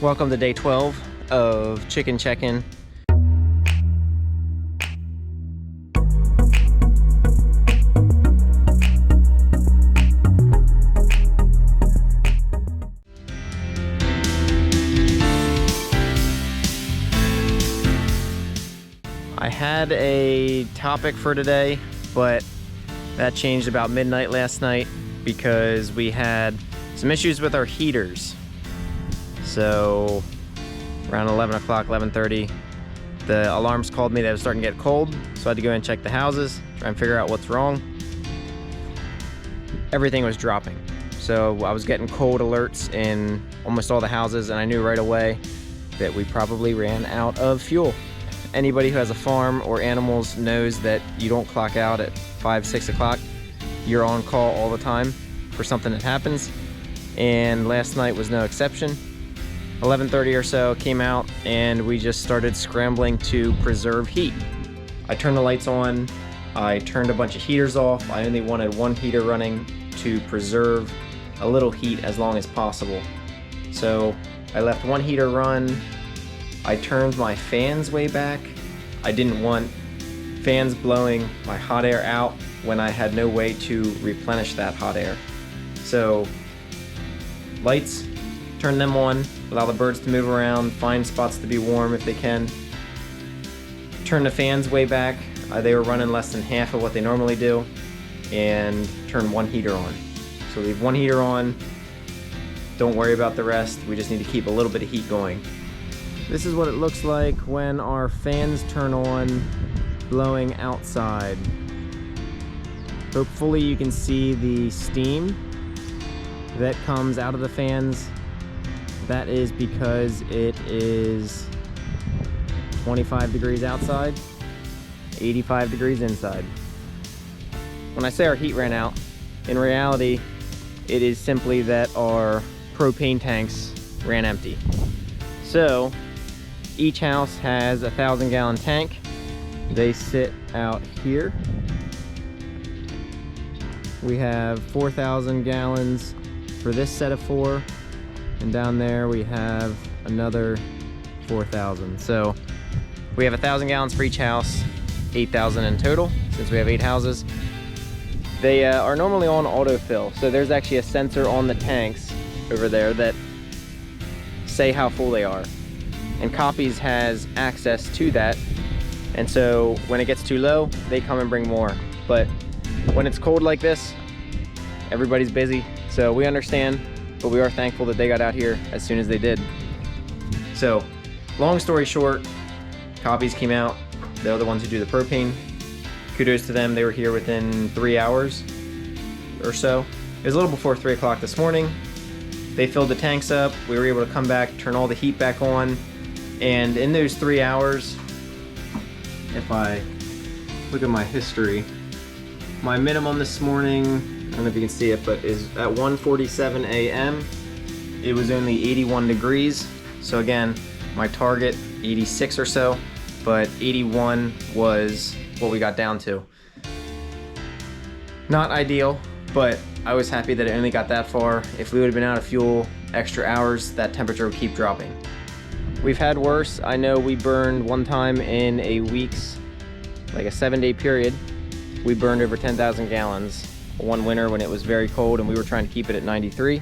Welcome to day 12 of chicken check-in. I had a topic for today, but that changed about midnight last night because we had some issues with our heaters. So around 11 o'clock, 11:30, the alarms called me that it was starting to get cold. So I had to go in and check the houses, try and figure out what's wrong. Everything was dropping. So I was getting cold alerts in almost all the houses, and I knew right away that we probably ran out of fuel. Anybody who has a farm or animals knows that you don't clock out at 5, 6 o'clock. You're on call all the time for something that happens. And last night was no exception. 11:30 or so came out and we just started scrambling to preserve heat. I turned the lights on, I turned a bunch of heaters off. I only wanted one heater running to preserve a little heat as long as possible. So I left one heater run. I turned my fans way back. I didn't want fans blowing my hot air out when I had no way to replenish that hot air. So lights, turn them on, allow the birds to move around, find spots to be warm if they can. Turn the fans way back. They were running less than half of what they normally do, and turn one heater on. So leave one heater on, don't worry about the rest. We just need to keep a little bit of heat going. This is what it looks like when our fans turn on, blowing outside. Hopefully you can see the steam that comes out of the fans. That is because it is 25 degrees outside, 85 degrees inside. When I say our heat ran out, in reality, it is simply that our propane tanks ran empty. So each house has a 1,000-gallon tank. They sit out here. We have 4,000 gallons for this set of 4. And down there we have another 4,000. So we have 1,000 gallons for each house, 8,000 in total, since we have 8 houses. They are normally on autofill. So there's actually a sensor on the tanks over there that say how full they are. And Copies has access to that. And so when it gets too low, they come and bring more. But when it's cold like this, everybody's busy. So we understand. But we are thankful that they got out here as soon as they did. So, long story short, Copies came out. They're the ones who do the propane. Kudos to them, they were here within 3 hours or so. It was a little before 3 o'clock this morning. They filled the tanks up. We were able to come back, turn all the heat back on. And in those 3 hours, if I look at my history, my minimum this morning, I don't know if you can see it, but is at 1:47 a.m. It was only 81 degrees. So again, my target 86 or so, but 81 was what we got down to. Not ideal, but I was happy that it only got that far. If we would have been out of fuel extra hours, that temperature would keep dropping. We've had worse. I know we burned one time in a week's, like a 7-day period, we burned over 10,000 gallons. One winter when it was very cold and we were trying to keep it at 93.